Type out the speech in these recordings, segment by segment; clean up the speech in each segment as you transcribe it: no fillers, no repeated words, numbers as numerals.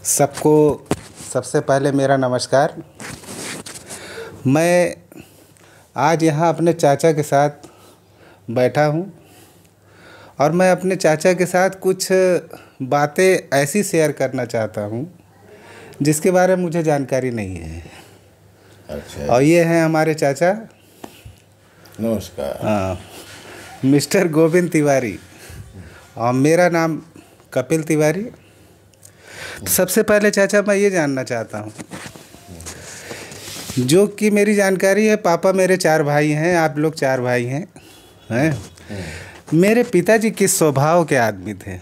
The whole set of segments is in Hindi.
सबको सबसे पहले मेरा नमस्कार। मैं आज यहाँ अपने चाचा के साथ बैठा हूँ और मैं अपने चाचा के साथ कुछ बातें ऐसी शेयर करना चाहता हूँ जिसके बारे में मुझे जानकारी नहीं है। अच्छा। और ये हैं हमारे चाचा। नमस्कार। हाँ, मिस्टर गोविंद तिवारी और मेरा नाम कपिल तिवारी। तो सबसे पहले चाचा मैं ये जानना चाहता हूँ, जो कि मेरी जानकारी है, पापा मेरे 4 भाई हैं, आप लोग 4 भाई हैं। मेरे पिताजी किस स्वभाव के आदमी थे?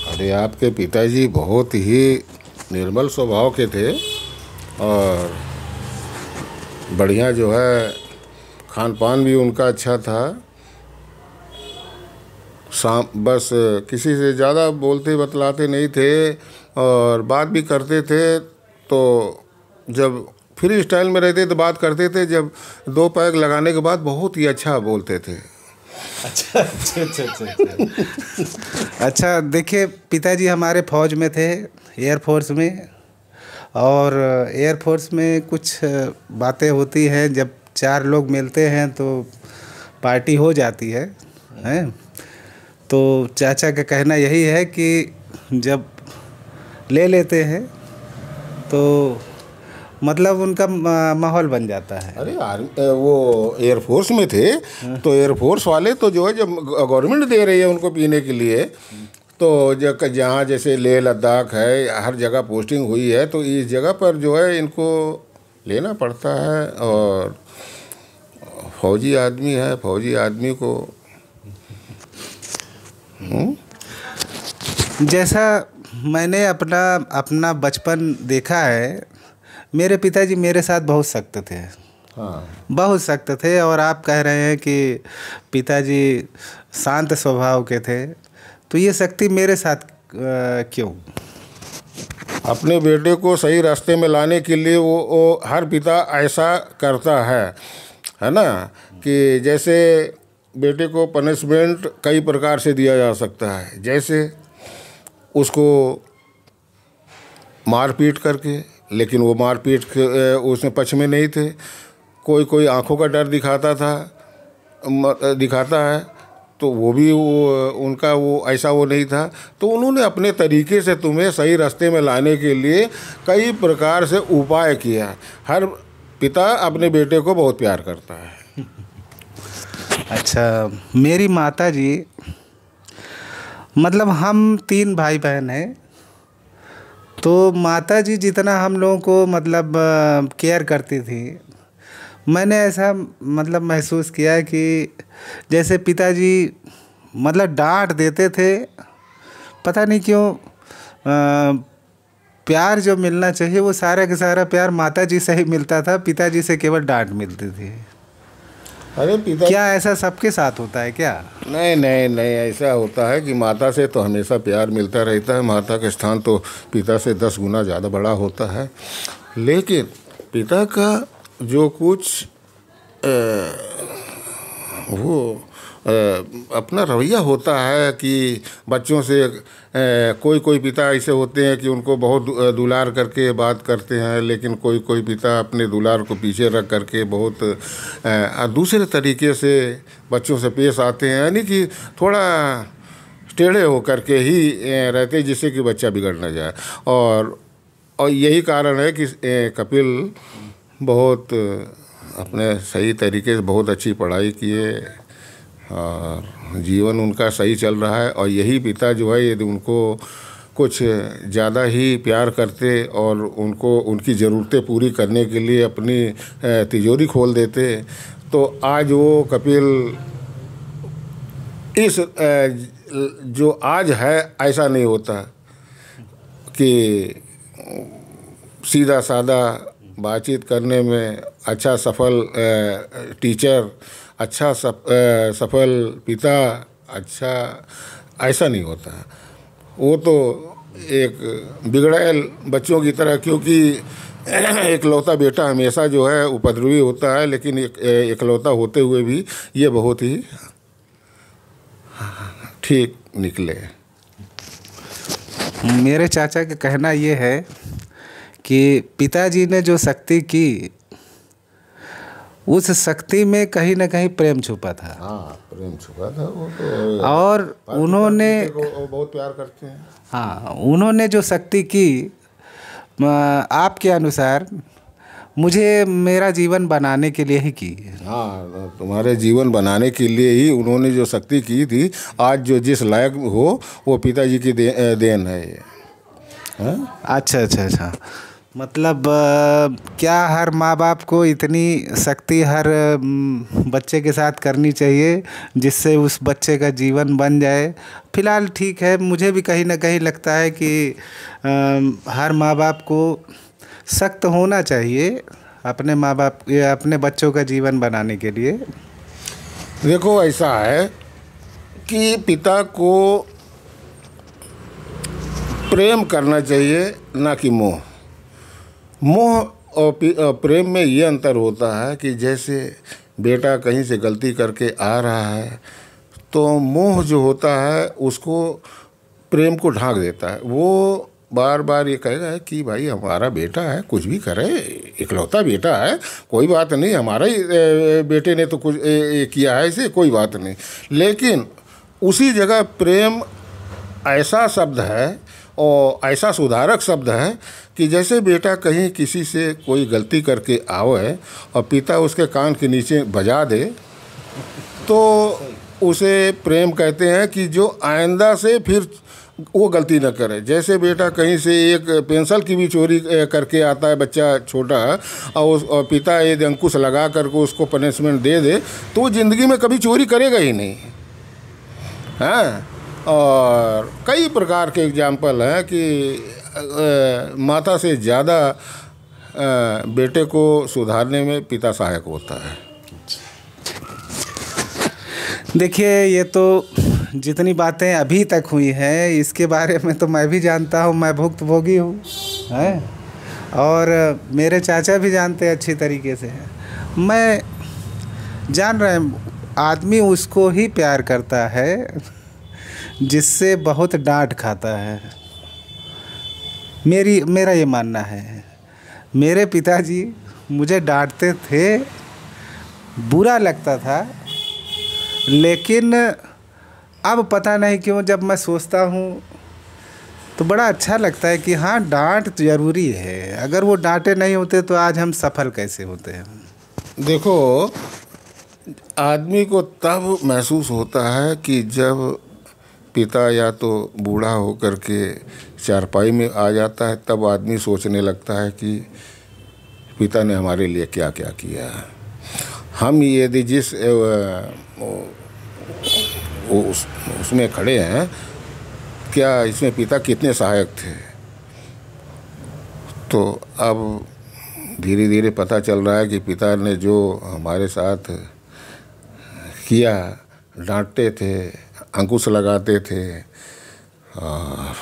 अरे आपके पिताजी बहुत ही निर्मल स्वभाव के थे और बढ़िया जो है खान पान भी उनका अच्छा था। बस किसी से ज़्यादा बोलते बतलाते नहीं थे और बात भी करते थे तो जब फ्री स्टाइल में रहते तो बात करते थे, जब 2 पैग लगाने के बाद बहुत ही अच्छा बोलते थे। अच्छा अच्छा अच्छा अच्छा। अच्छा, देखिए पिताजी हमारे फौज में थे, एयरफोर्स में। और एयरफोर्स में कुछ बातें होती हैं, जब 4 लोग मिलते हैं तो पार्टी हो जाती है, हैं। तो चाचा का कहना यही है कि जब ले लेते हैं तो मतलब उनका माहौल बन जाता है। अरे वो एयरफोर्स में थे तो एयरफोर्स वाले तो जो है, जब गवर्नमेंट दे रही है उनको पीने के लिए, तो जहाँ जैसे लेह लद्दाख है, हर जगह पोस्टिंग हुई है, तो इस जगह पर जो है इनको लेना पड़ता है। और फौजी आदमी है, फौजी आदमी को जैसा मैंने अपना बचपन देखा है, मेरे पिताजी मेरे साथ बहुत सख्त थे। हाँ, बहुत सख्त थे। और आप कह रहे हैं कि पिताजी शांत स्वभाव के थे, तो ये सख्ती मेरे साथ क्यों? अपने बेटे को सही रास्ते में लाने के लिए वो हर पिता ऐसा करता है ना, कि जैसे बेटे को पनिशमेंट कई प्रकार से दिया जा सकता है। जैसे उसको मारपीट करके, लेकिन वो मारपीट उसमें पक्ष में नहीं थे। कोई आंखों का डर दिखाता है, तो वो भी उनका ऐसा नहीं था। तो उन्होंने अपने तरीके से तुम्हें सही रास्ते में लाने के लिए कई प्रकार से उपाय किया। हर पिता अपने बेटे को बहुत प्यार करता है। अच्छा, मेरी माता जी, मतलब हम 3 भाई बहन हैं, तो माता जी जितना हम लोगों को मतलब केयर करती थी, मैंने ऐसा मतलब महसूस किया कि जैसे पिताजी मतलब डांट देते थे, पता नहीं क्यों प्यार जो मिलना चाहिए वो सारा का सारा प्यार माता जी से ही मिलता था, पिताजी से केवल डांट मिलती थी। अरे क्या ऐसा सबके साथ होता है क्या? नहीं नहीं नहीं, ऐसा होता है कि माता से तो हमेशा प्यार मिलता रहता है। माता का स्थान तो पिता से 10 गुना ज़्यादा बड़ा होता है। लेकिन पिता का जो कुछ अपना रवैया होता है कि बच्चों से कोई पिता ऐसे होते हैं कि उनको बहुत दुलार करके बात करते हैं, लेकिन कोई पिता अपने दुलार को पीछे रख करके बहुत दूसरे तरीके से बच्चों से पेश आते हैं, यानी कि थोड़ा टेढ़े होकर के ही रहते, जिससे कि बच्चा बिगड़ न जाए। और यही कारण है कि कपिल बहुत अपने सही तरीके से बहुत अच्छी पढ़ाई किए और जीवन उनका सही चल रहा है। और यही पिता जो है, यदि उनको कुछ ज़्यादा ही प्यार करते और उनको उनकी ज़रूरतें पूरी करने के लिए अपनी तिजोरी खोल देते, तो आज वो कपिल इस जो आज है ऐसा नहीं होता कि सीधा सादा बातचीत करने में अच्छा सफल टीचर, अच्छा सफल पिता, अच्छा ऐसा नहीं होता। वो तो एक बिगड़ैल बच्चों की तरह, क्योंकि एकलौता बेटा हमेशा जो है उपद्रवी होता है, लेकिन एकलौता होते हुए भी ये बहुत ही ठीक निकले। मेरे चाचा का कहना ये है कि पिताजी ने जो शक्ति की, उस शक्ति में कहीं ना कहीं प्रेम छुपा था। हाँ, प्रेम छुपा था वो तो। और उन्होंने वो बहुत प्यार करते हैं। हाँ, उन्होंने जो शक्ति की, आपके अनुसार मुझे मेरा जीवन बनाने के लिए ही की। हाँ, तुम्हारे जीवन बनाने के लिए ही उन्होंने जो शक्ति की थी, आज जो जिस लायक हो वो पिताजी की देन है ये। हाँ? अच्छा अच्छा अच्छा, मतलब क्या हर माँ बाप को इतनी शक्ति हर बच्चे के साथ करनी चाहिए जिससे उस बच्चे का जीवन बन जाए? फिलहाल ठीक है, मुझे भी कहीं ना कहीं लगता है कि हर माँ बाप को सख्त होना चाहिए अपने माँ बाप या अपने बच्चों का जीवन बनाने के लिए। देखो, ऐसा है कि पिता को प्रेम करना चाहिए, ना कि मोह। मोह और प्रेम में ये अंतर होता है कि जैसे बेटा कहीं से गलती करके आ रहा है तो मोह जो होता है उसको प्रेम को ढांक देता है। वो बार बार ये कहेगा कि भाई हमारा बेटा है, कुछ भी करे, इकलौता बेटा है, कोई बात नहीं, हमारा ही बेटे ने तो कुछ किया है इसे, कोई बात नहीं। लेकिन उसी जगह प्रेम ऐसा शब्द है और ऐसा सुधारक शब्द है कि जैसे बेटा कहीं किसी से कोई गलती करके आवे और पिता उसके कान के नीचे बजा दे तो उसे प्रेम कहते हैं कि जो आइंदा से फिर वो गलती न करे। जैसे बेटा कहीं से एक पेंसिल की भी चोरी करके आता है, बच्चा छोटा, और पिता यदि अंकुश लगा करके उसको पनिशमेंट दे दे तो वो ज़िंदगी में कभी चोरी करेगा ही नहीं। हाँ, और कई प्रकार के एग्जाम्पल हैं कि माता से ज़्यादा बेटे को सुधारने में पिता सहायक होता है। देखिए, ये तो जितनी बातें अभी तक हुई हैं इसके बारे में तो मैं भी जानता हूँ, मैं भुक्तभोगी हूँ, हैं, और मेरे चाचा भी जानते हैं अच्छी तरीके से। मैं जान रहे हैं, आदमी उसको ही प्यार करता है जिससे बहुत डांट खाता है। मेरा ये मानना है। मेरे पिताजी मुझे डांटते थे, बुरा लगता था, लेकिन अब पता नहीं क्यों जब मैं सोचता हूँ तो बड़ा अच्छा लगता है कि हाँ, डांट ज़रूरी है। अगर वो डांटे नहीं होते तो आज हम सफल कैसे होते हैं? देखो, आदमी को तब महसूस होता है कि जब पिता या तो बूढ़ा होकर के चारपाई में आ जाता है, तब आदमी सोचने लगता है कि पिता ने हमारे लिए क्या क्या किया। हम यदि जिस उसमें खड़े हैं, क्या इसमें पिता कितने सहायक थे, तो अब धीरे धीरे पता चल रहा है कि पिता ने जो हमारे साथ किया, डांटते थे, अंकुश लगाते थे, और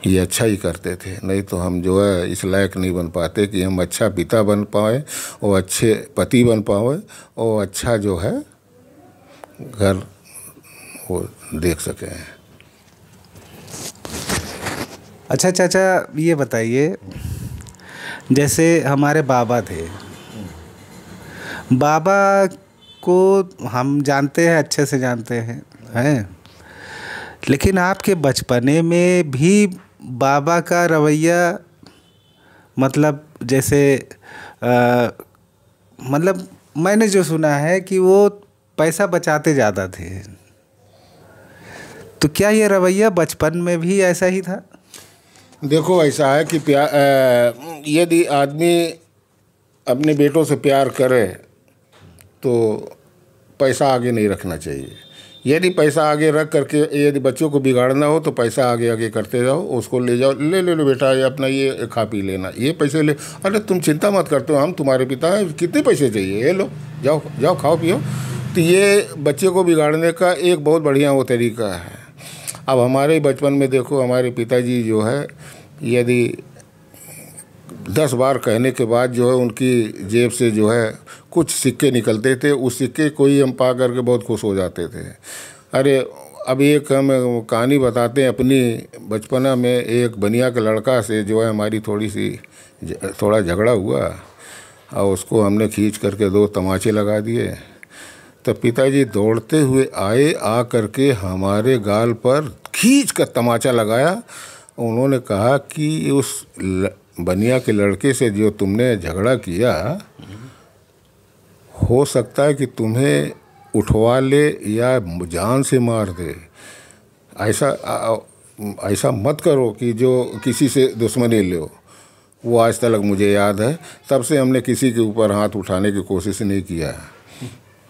ये अच्छा ही करते थे। नहीं तो हम जो है इस लायक नहीं बन पाते कि हम अच्छा पिता बन पाए और अच्छे पति बन पाए और अच्छा जो है घर वो देख सकें। अच्छा चाचा, ये बताइए, जैसे हमारे बाबा थे, बाबा को हम जानते हैं, अच्छे से जानते हैं, लेकिन आपके बचपने में भी बाबा का रवैया, मतलब जैसे मतलब मैंने जो सुना है कि वो पैसा बचाते ज़्यादा थे, तो क्या ये रवैया बचपन में भी ऐसा ही था? देखो, ऐसा है कि यदि आदमी अपने बेटों से प्यार करे तो पैसा आगे नहीं रखना चाहिए। यदि पैसा आगे रख करके यदि बच्चों को बिगाड़ना हो तो पैसा आगे आगे करते जाओ, उसको ले जाओ, ले लो बेटा, ये अपना ये खा पी लेना, ये पैसे ले, अरे तुम चिंता मत करते हो, हम तुम्हारे पिता हैं, कितने पैसे चाहिए, ये लो, जाओ जाओ खाओ पियो। तो ये बच्चे को बिगाड़ने का एक बहुत बढ़िया वो तरीका है। अब हमारे बचपन में देखो, हमारे पिताजी जो है यदि 10 बार कहने के बाद जो है उनकी जेब से जो है कुछ सिक्के निकलते थे, उस सिक्के को ही हम पा करके बहुत खुश हो जाते थे। अरे अब एक हम कहानी बताते हैं अपनी बचपना में। एक बनिया के लड़का से जो है हमारी थोड़ा झगड़ा हुआ और उसको हमने खींच करके 2 तमाचे लगा दिए। तो पिताजी दौड़ते हुए आए, आ करके हमारे गाल पर खींच कर तमाचा लगाया। उन्होंने कहा कि उस बनिया के लड़के से जो तुमने झगड़ा किया, हो सकता है कि तुम्हें उठवा ले या जान से मार दे। ऐसा मत करो कि जो किसी से दुश्मनी लो। वो आज तक मुझे याद है, तब से हमने किसी के ऊपर हाथ उठाने की कोशिश नहीं किया है।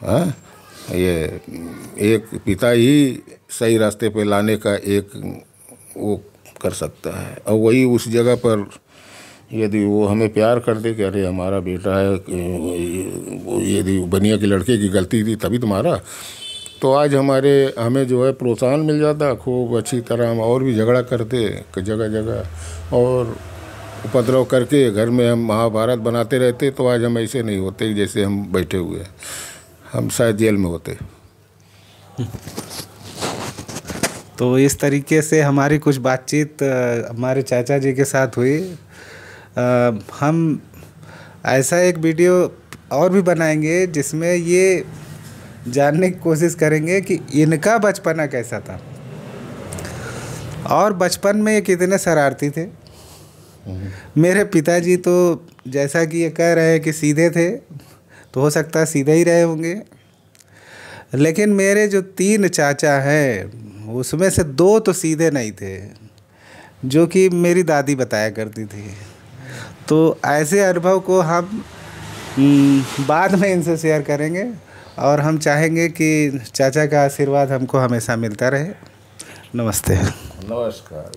हाँ, ये एक पिता ही सही रास्ते पे लाने का एक वो कर सकता है। और वही उस जगह पर यदि वो हमें प्यार कर दे कि अरे हमारा बेटा है, यदि बनिया के लड़के की गलती थी तभी तुम्हारा, तो आज हमें जो है प्रोत्साहन मिल जाता खूब अच्छी तरह। हम और भी झगड़ा करते जगह जगह और उपद्रव करके घर में हम महाभारत बनाते रहते, तो आज हम ऐसे नहीं होते जैसे हम बैठे हुए हैं। हम शायद जेल में होते। तो इस तरीके से हमारी कुछ बातचीत हमारे चाचा जी के साथ हुई। हम ऐसा एक वीडियो और भी बनाएंगे जिसमें ये जानने की कोशिश करेंगे कि इनका बचपना कैसा था और बचपन में ये कितने शरारती थे। मेरे पिताजी तो जैसा कि ये कह रहे हैं कि सीधे थे, तो हो सकता है सीधे ही रहे होंगे, लेकिन मेरे जो 3 चाचा हैं उसमें से 2 तो सीधे नहीं थे, जो कि मेरी दादी बताया करती थी। तो ऐसे अनुभव को हम बाद में इनसे शेयर करेंगे और हम चाहेंगे कि चाचा का आशीर्वाद हमको हमेशा मिलता रहे। नमस्ते। नमस्कार।